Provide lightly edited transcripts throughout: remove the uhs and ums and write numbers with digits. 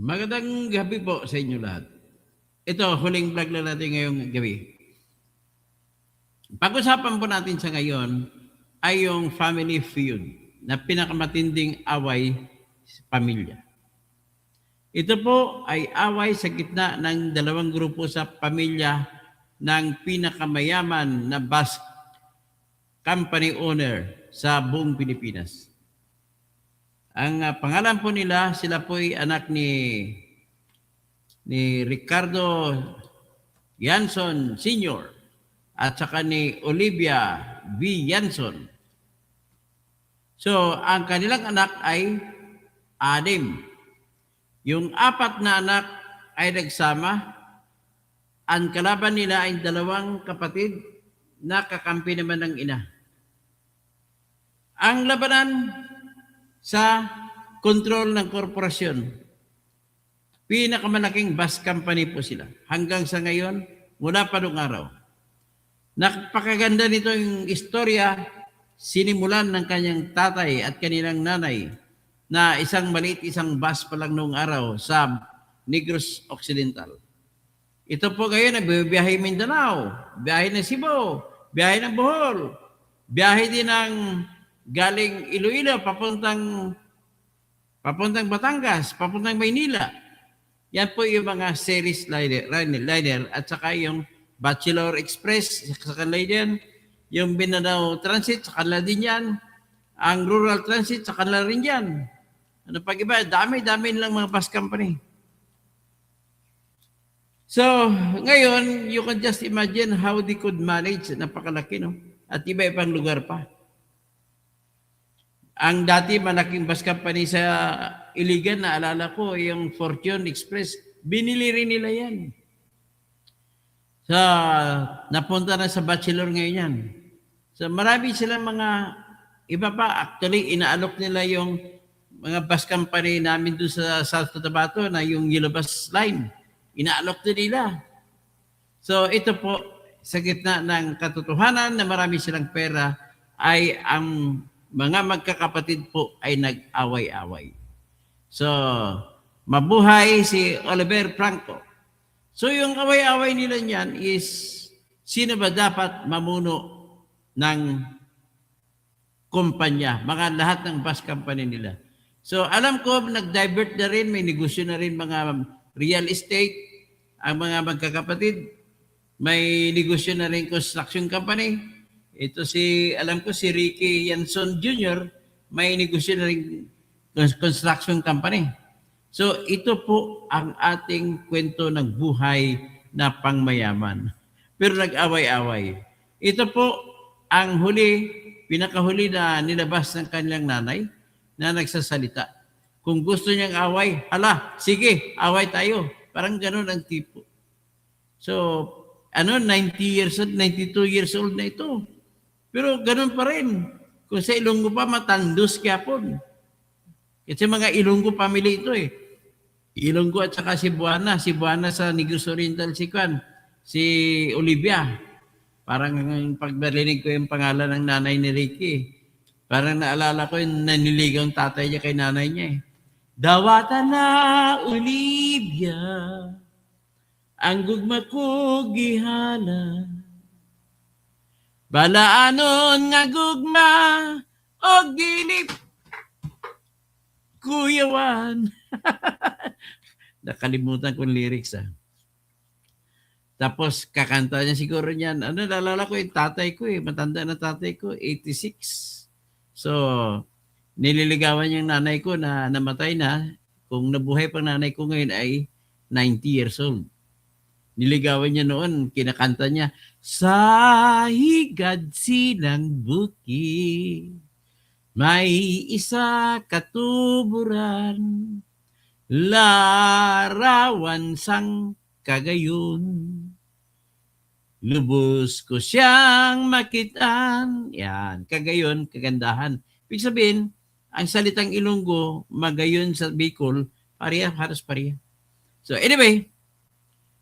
Magandang gabi po sa inyo lahat. Ito, huling vlog na natin ngayong gabi. Pag-usapan po natin sa ngayon ay yung family feud na pinakamatinding away sa pamilya. Ito po ay away sa gitna ng dalawang grupo sa pamilya ng pinakamayaman na bus company owner sa buong Pilipinas. Ang pangalan po nila, sila po ay anak ni Ricardo Yanson Sr. at saka ni Olivia V. Yanson. So, ang kanilang anak ay anim. Yung apat na anak ay nagsama. Ang kalaban nila ay dalawang kapatid na kakampi naman ng ina. Ang labanan sa kontrol ng korporasyon. Pinakamalaking bus company po sila. Hanggang sa ngayon, mula pa noong araw. Napakaganda nito yung istorya, sinimulan ng kanyang tatay at kanilang nanay na isang maliit, isang bus pa lang noong araw sa Negros Occidental. Ito po ngayon ay biyahe Mindanao, biyahe ng Cebu, biyahe ng Bohol, biyahe din ng galing Iloilo, papuntang Batangas, papuntang Maynila. Yan po yung mga series liner at saka yung Bachelor Express sa kanila din, yung Mindanao Transit sa kanila din yan, ang Rural Transit sa kanila rin yan. Ano pag iba, dami-dami nilang mga bus company. So, ngayon, you can just imagine how they could manage. Napakalaki, no? At iba-ibang lugar pa. Ang dati malaking bus company sa Iligan, naalala ko, yung Fortune Express, binili rin nila yan. Napunta na sa Bachelor ngayon yan. So, marami silang mga iba pa. Actually, inaalok nila yung mga bus company namin doon sa South Cotabato na yung Yellow Bus Line. Inaalok din nila. So, ito po, sa gitna ng katotohanan na marami silang pera, ay ang mga magkakapatid po ay nag-away-away. So, mabuhay si Oliver Franco. So, yung away-away nila niyan is, sino ba dapat mamuno ng kumpanya, mga lahat ng bus company nila. So, alam ko, nag-divert na rin, may negosyo na rin mga real estate, ang mga magkakapatid, may negosyo na rin construction company. Ito alam ko si Ricky Yanson Jr., may negosyo na rin construction company. So ito po ang ating kwento ng buhay na pangmayaman. Pero nag-away-away. Ito po ang pinakahuli na nilabas ng kanilang nanay na nagsasalita. Kung gusto niyang away, hala, sige, away tayo. Parang ganun ang tipo. So, 90 years old, 92 years old na ito. Pero ganun pa rin. Kung sa Ilonggo pa, matandos Quiapon. Kasi mga Ilonggo family ito eh. Ilonggo at saka Cebuana. Cebuana sa Negros Oriental si Olivia. Parang pagbarinig ko yung pangalan ng nanay ni Ricky. Parang naalala ko yung naniligaw ang tatay niya kay nanay niya eh. Dawatan na Olivia, ang gugma ko gihala. Balaanon nga gugma o gilip kuyawan. Nakalimutan ko yung lyrics ah. Tapos kakanta niya siguro niyan. Nalala ko yung tatay ko eh. Matanda na tatay ko, 86. So, nililigawan niya yung nanay ko na namatay na. Kung nabuhay pang nanay ko ngayon ay 90 years old. Niligawan niya noon, kinakanta niya, sa higad silang bukid, may isa katuburan, larawan sang kagayon. Lubos ko siyang makitaan. Yan, kagayon, kagandahan. Ibig sabihin, ang salitang Ilonggo, magayon sa Bicol, halos pareha. So anyway,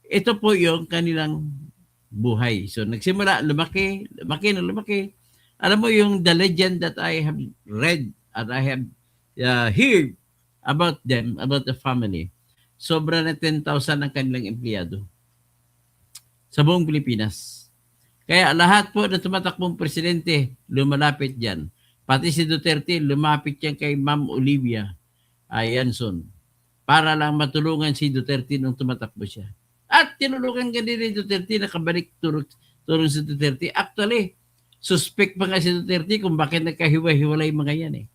ito po yung kanilang buhay. So nagsimula, lumaki. Alam mo yung the legend that I have read and I have heard about them, about the family. sobra na 10,000 ang kanilang empleyado sa buong Pilipinas. Kaya lahat po na tumatakbong presidente, lumalapit dyan. Pati si Duterte, lumapit yan kay Ma'am Olivia Yanson para lang matulungan si Duterte nung tumatakbo siya. At tinulungan ka din ni Duterte, nakabalik turong si Duterte. Actually, suspect pa nga si Duterte kung bakit nagkahiwa-hiwalay mga yan eh.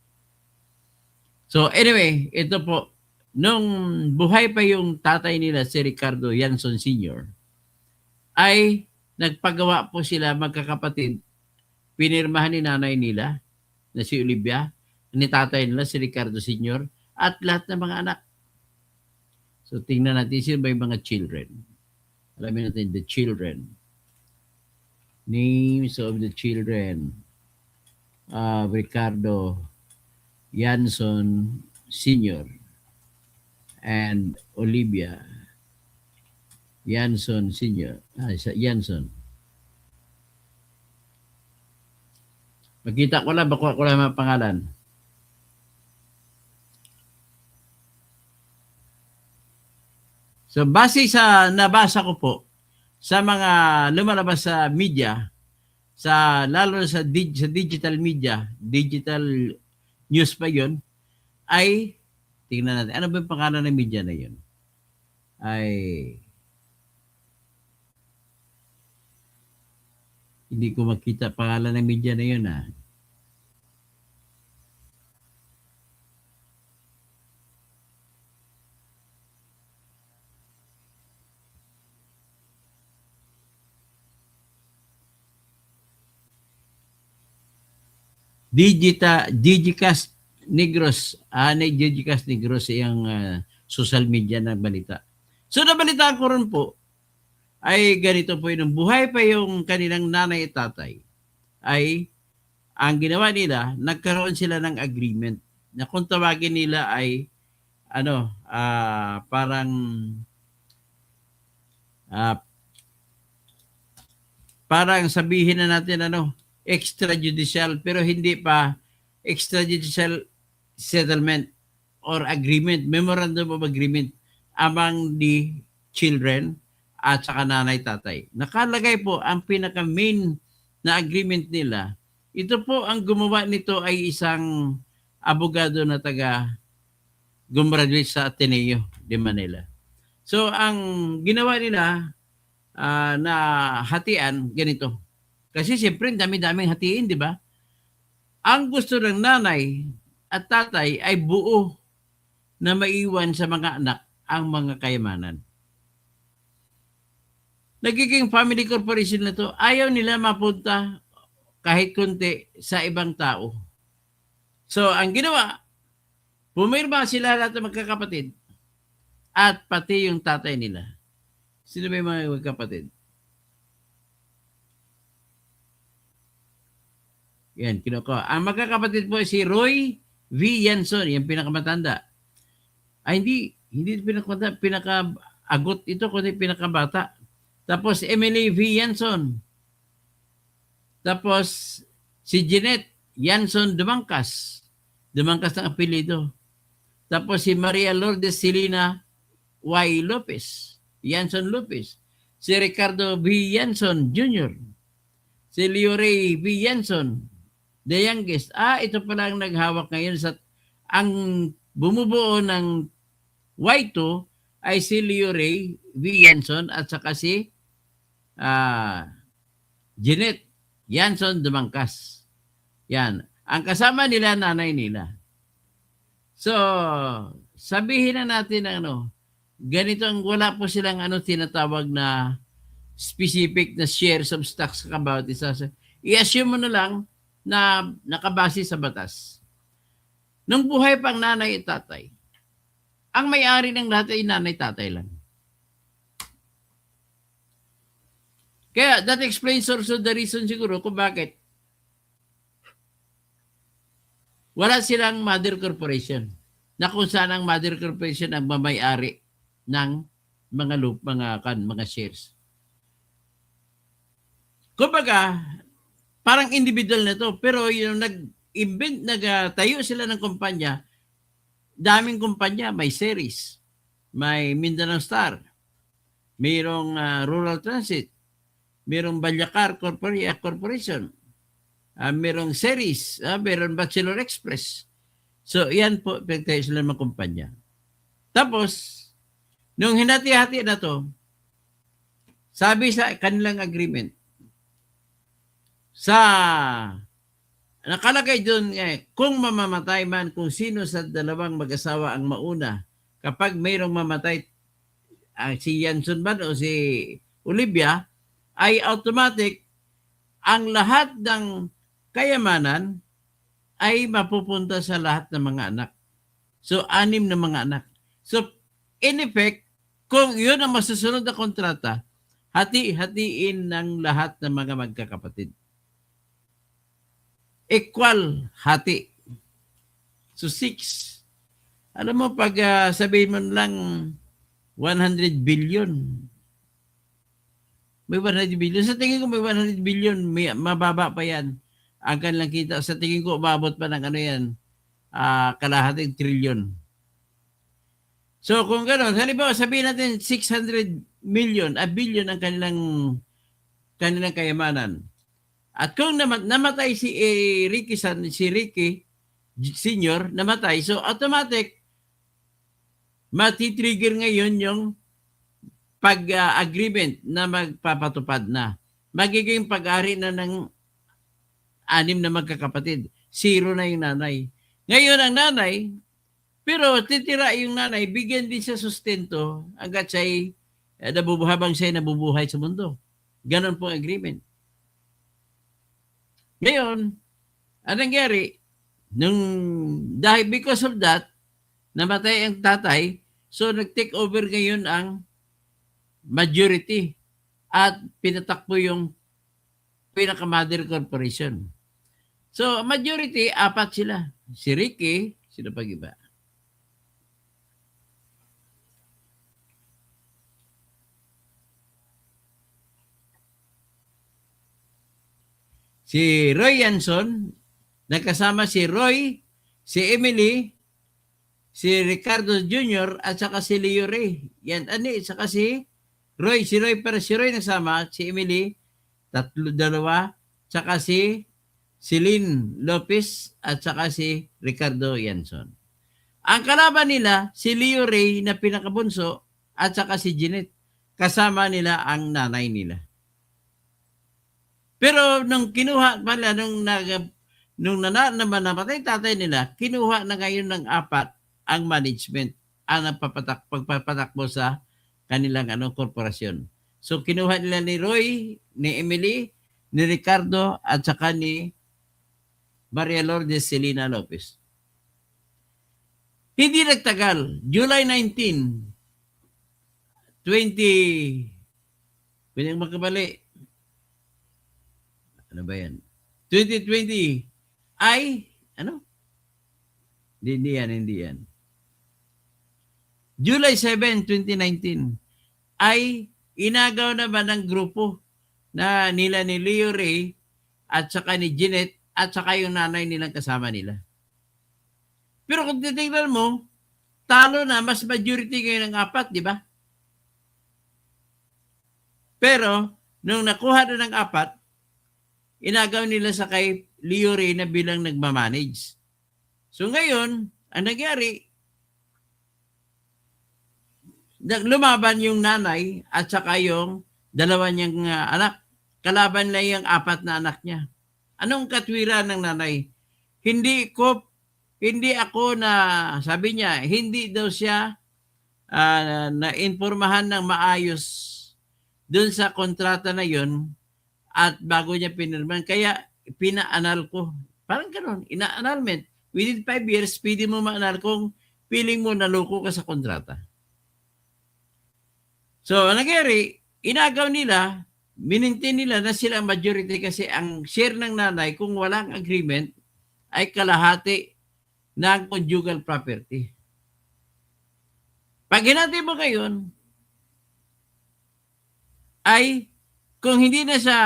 So anyway, ito po, nung buhay pa yung tatay nila, si Ricardo Yanson Sr., ay nagpagawa po sila magkakapatid. Pinirmahan ni nanay nila na si Olivia, ni tatay nila si Ricardo Sr., at lahat ng mga anak. So tingnan natin sino ba yung mga children. Alamin natin the children. Names of the children of Ricardo Yanson Sr. and Olivia Yanson Sr. Yanson. Makita ko lang, bakuha ko lang mga pangalan. So base sa nabasa ko po sa mga lumalabas sa media, lalo sa digital media, digital news pa yon, ay tingnan natin. Ano ba yung pangalan ng media na yun? Ay hindi ko makita pangalan ng media na yun ah. Digicast Negros. Digicast Negros yung social media na balita. So nabalitaan ko rin po ay ganito po yun. Buhay pa yung kanilang nanay at tatay ay ang ginawa nila, nagkaroon sila ng agreement na kung tawagin nila ay parang parang sabihin na natin extrajudicial, pero hindi pa extrajudicial settlement or agreement, memorandum of agreement among the children at saka nanay-tatay. Nakalagay po ang pinaka-main na agreement nila. Ito po, ang gumawa nito ay isang abogado na gumraduate sa Ateneo de Manila. So, ang ginawa nila na hatian, ganito. Kasi siyempre, dami-daming hatiin, di ba? Ang gusto ng nanay at tatay ay buo na maiwan sa mga anak ang mga kayamanan. Nagiging family corporation na to, ayaw nila mapunta kahit konti sa ibang tao. So, ang ginawa, pumirma sila lahat ng magkakapatid at pati yung tatay nila. Sino ba yung mga magkakapatid? Yan, kinukuha. Ang magkakapatid po si Roy V. Yanson, yung pinakamatanda. Ay, hindi pinakamatanda, pinakaagot ito, kundi pinakabata. Tapos Emily V. Yanson. Tapos si Jeanette Yanson Dumangkas. Dumangkas ng apelido. Tapos si Maria Lourdes Silina Y. Lopez. Yanson Lopez. Si Ricardo V. Yanson Jr. Si Leo Ray V. Yanson, the youngest. Ito pala ang naghawak ngayon ang bumubuo ng Y2 ay si Leo Ray V. Yanson at saka si Jeanette Yanson Dumangkas. Yan. Ang kasama nila, nanay nila. So, sabihin na natin ganito wala po silang tinatawag na specific na shares of stocks about isa. I-assume mo na lang na nakabase sa batas. Nung buhay pang nanay at tatay, ang may-ari ng lahat ay nanay-tatay lang. Kaya that explains also the reason siguro kung bakit wala silang mother corporation na kung saan ang mother corporation ang mamay-ari ng mga shares. Kumbaga, parang individual na to, pero yung nagtayo sila ng kumpanya, daming kumpanya, may series. may Mindanao Star, mayroong Rural Transit, mayroong Balyacar Corporation, mayroong Series, mayroong Bachelor Express. So, yan po, tayo sila mga kumpanya. Tapos, nung hinati-hati na to, sabi sa kanilang agreement, nakalagay doon, kung mamamatay man, kung sino sa dalawang mag-asawa ang mauna, kapag mayroong mamatay, si Yanson man o si Olivia, ay automatic, ang lahat ng kayamanan ay mapupunta sa lahat ng mga anak. So, 6 na mga anak. So, in effect, kung yun ang masusunod na kontrata, hati-hatiin ng lahat ng mga magkakapatid. Equal hati. So, 6. Alam mo, pag sabihin mo lang 100 billion, may 100 billion. Sa tingin ko may 100 billion, mababa pa yan. Ang kanilang kita. Sa tingin ko, umabot pa ng ano yan, kalahating trilyon. So kung gano'n, halimbawa sabihin natin 600 million, billion ang kanilang kayamanan. At kung namatay si Ricky Senior, namatay, so automatic, matitrigger ngayon yung pag-agreement na magpapatupad na. Magiging pag-ari na ng 6 na magkakapatid. 0 na yung nanay. Ngayon ang nanay, pero titira yung nanay, bigyan din siya sustento hanggat siya'y habang siya'y nabubuhay sa mundo. Ganon po ang agreement. Ngayon, ang nangyari, dahil because of that, namatay ang tatay, so nag-take over ngayon ang majority at pinatakbo yung pinaka-mother corporation. So, majority, 4 sila. Si Ricky, sino pag iba? Si Roy Yanson, nagkasama si Roy, si Emily, si Ricardo Jr., at saka si Leo Ray. Yan, saka si Roy. Si Roy nasama, si Emily, 2, saka si Celine Lopez, at saka si Ricardo Yanson. Ang kalaban nila, si Leo Ray na pinakabunso, at saka si Jeanette. Kasama nila ang nanay nila. Pero nung kinuha pala, nung namatay tatay nila, kinuha na ngayon ng 4 ang management ang pagpapatakbo sa kanilang korporasyon. So kinuha nila ni Roy, ni Emily, ni Ricardo, at saka ni Maria Lourdes Celina Lopez. Hindi nagtagal, July 19, 20, pinyang magkabali, ano ba yan? 2020 ay, Hindi yan. July 7, 2019 ay inagaw naman ng grupo na nila ni Leo Ray at saka ni Jeanette at saka yung nanay nilang kasama nila. Pero kung titignan mo, talo na, mas majority ngayon ng 4, di ba? Pero, nung nakuha na ng 4, inagaw nila sa kay Leo Ray na bilang nagmamanage. So ngayon, ang nangyari, lumaban yung nanay at saka yung 2 niyang anak. Kalaban na yung 4 na anak niya. Anong katwiran ng nanay? Hindi ako na, sabi niya, hindi daw siya na-informahan ng maayos dun sa kontrata na yun. At bago niya pinirman, kaya pina-anal ko. Parang gano'n, ina-annulment. Within 5 years, pwede mo ma-anal kung feeling mo naloko ka sa kontrata. So, nangyari, inagaw nila, minintin nila na sila ang majority kasi ang share ng nanay kung walang agreement ay kalahati ng conjugal property. Pag hinati mo ngayon, ay kung hindi na sa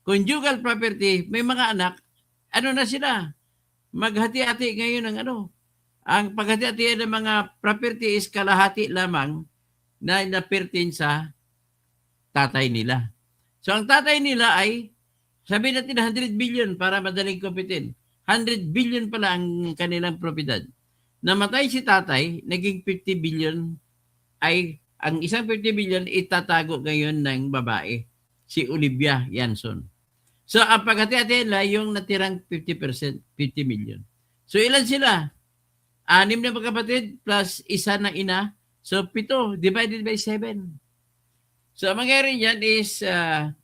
conjugal property, may mga anak, na sila? Maghati-hati ngayon ng Ang paghati-hatian ng mga property is kalahati lamang na napertain sa tatay nila. So ang tatay nila ay, sabihin natin 100 billion para madaling kumpitin. 100 billion pala ang kanilang propiedad. Namatay si tatay, naging 50 billion ay, ang isang 50 billion itatago ngayon ng babae, si Olivia Yanson. So ang paghati-hati nila yung natirang 50%, 50 million. So ilan sila? 6 na magkapatid plus isa na ina. So 7 divided by 7. So ang mangyari niyan is 10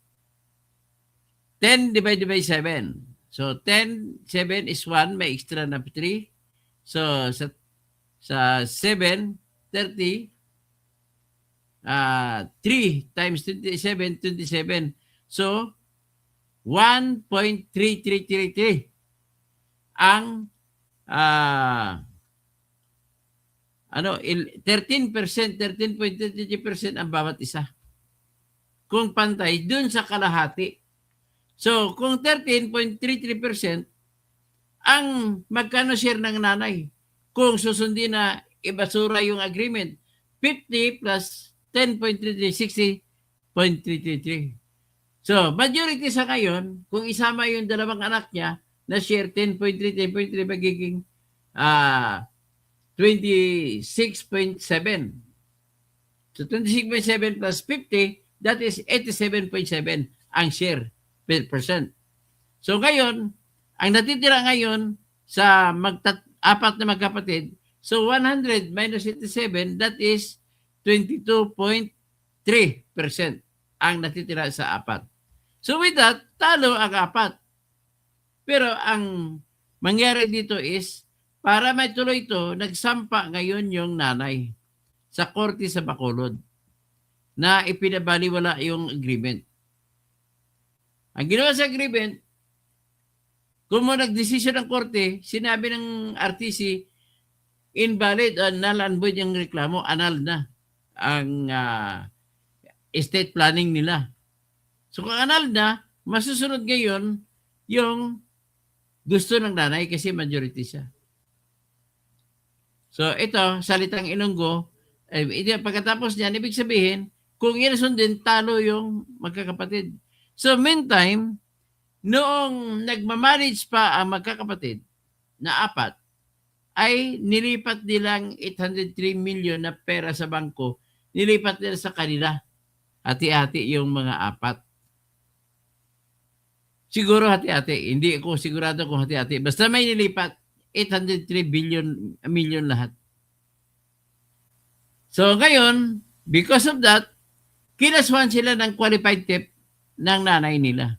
divided by 7. So 10, 7 is 1, may extra na 3. So sa 7, 30, 3 times 27, 27. So 1.3333 ang 13%, 13.33% ang bawat isa. Kung pantay dun sa kalahati. So, kung 13.33% ang magkano share ng nanay? Kung susundin na ibasura yung agreement, 50 plus 10.33, 60.333. So, majority sa ngayon, kung isama yung dalawang anak niya na share 10.3, 10.3 magiging 26.7. So 26.7 plus 50, that is 87.7 ang share per percent. So ngayon, ang natitira ngayon sa apat na magkapatid, so 100 minus 87, that is 22.3% ang natitira sa apat. So with that, talo ang apat. Pero ang mangyari dito is, para may tuloy ito, nagsampa ngayon yung nanay sa korte sa Bacolod na ipinabaliwala yung agreement. Ang ginawa sa agreement, kung mo nagdesisyon ng korte, sinabi ng RTC, invalid, null and void yung reklamo, annulled na ang estate planning nila. So kung annulled na, masusunod ngayon yung gusto ng nanay kasi majority siya. So ito, salitang Ilonggo, pagkatapos niyan, ibig sabihin, kung yan sundin, talo yung magkakapatid. So meantime, noong nagmamanage pa ang magkakapatid na apat, ay nilipat nilang 803 million na pera sa bangko, nilipat nila sa kanila. Hati-hati yung mga apat. Siguro hati-hati. Hindi ako sigurado kung hati-hati. Basta may nilipat, 803 million lahat. So ngayon, because of that, kinaswan sila ng qualified tip ng nanay nila.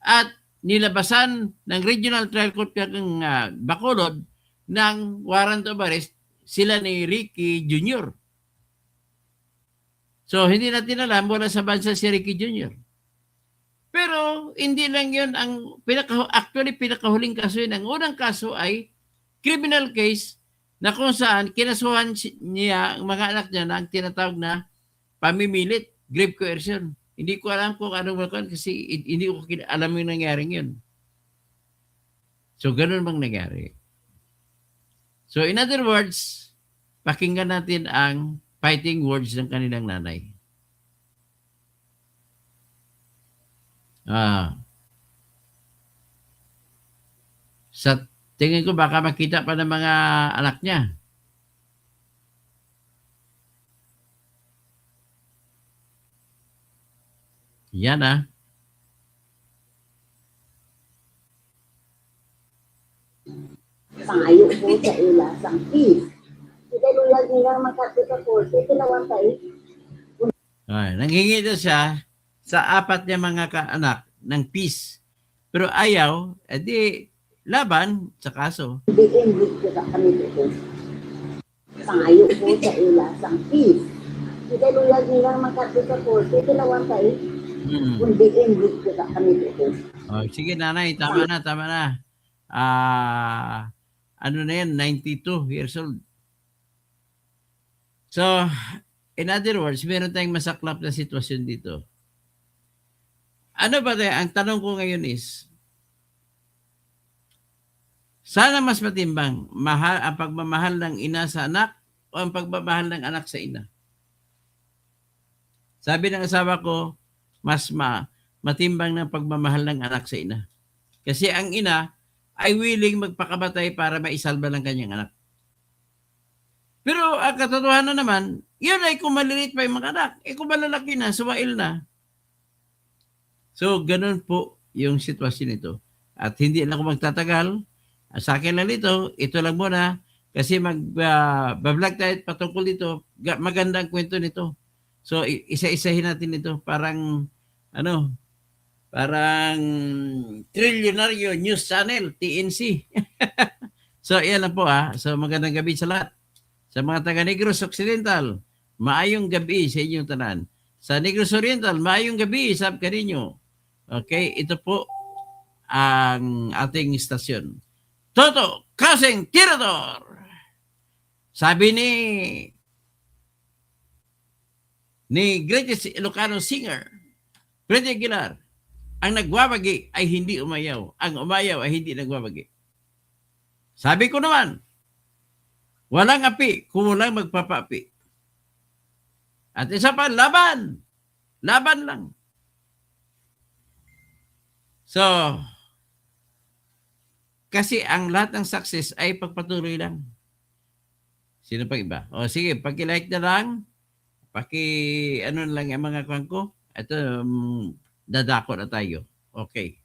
At nilabasan ng Regional Trial Court ng Bacolod ng warrant of arrest sila ni Ricky Jr. So hindi natin alam wala sa bansa si Ricky Jr. Pero hindi lang yun ang pinakahuling kaso yun. Ang unang kaso ay criminal case na kung saan kinasuhan niya ang mga anak niya na ang tinatawag na pamimilit, grave coercion. Hindi ko alam kung anong malakan kasi hindi ko alam yung nangyaring yun. So ganun bang nangyari? So in other words, pakinggan natin ang fighting words ng kanilang nanay. Sa tingin ko baka makita pa ng mga anak niya. Yan Pangayo po sa ila sang peace. Ikaluyag nilang magkapita po, ikilawan tayo. Nanghingi daw siya sa apat niya mga kaanak ng peace. Pero ayaw, edi laban sa kaso. Di-enrich ko sa kami po. Pangayo po sa ila sang peace. Ikaluyag nilang magkapita po, ikilawan tayo. Kundi enrich ko sa kami po. Sige nanay, tama na. Ano na yan, 92 years old. So, in other words, meron tayong masaklap na sitwasyon dito. Ano ba tayo? Ang tanong ko ngayon is, Sana mas matimbang ang pagmamahal ng ina sa anak o ang pagmamahal ng anak sa ina. Sabi ng asawa ko, mas matimbang ng pagmamahal ng anak sa ina. Kasi ang ina ay willing magpakamatay para maisalba ng kanyang anak. Pero ang katotohanan naman, yun ay kung maliliit pa yung mga anak. Kung malalaki na, suwail na. So, ganun po yung sitwasyon nito. At hindi na ako magtatagal. Sa akin lang ito lang muna. Kasi mag-vlog tayo patungkol dito. Magandang kwento nito. So, isa-isahin natin ito. Parang Trilyonaryo News Channel, TNC. So, yan lang po So, magandang gabi sa lahat. Sa mga taga Negros Occidental, maayong gabi sa inyong tanan. Sa Negros Oriental, maayong gabi sa kaninyo. Okay, ito po ang ating istasyon. Toto Kaseng Tirador! Sabi ni greatest Ilocano singer, Freddy Aguilar, ang nagwawagi ay hindi umayaw. Ang umayaw ay hindi nagwawagi. Sabi ko naman, walang api kung walang magpapaapi. At isa pa, laban. Laban lang. So, kasi ang lahat ng success ay pagpatuloy lang. Sino pang iba? O sige, paki-like na lang. Lang yung mga kwan ko. Ito, dadako na tayo. Okay.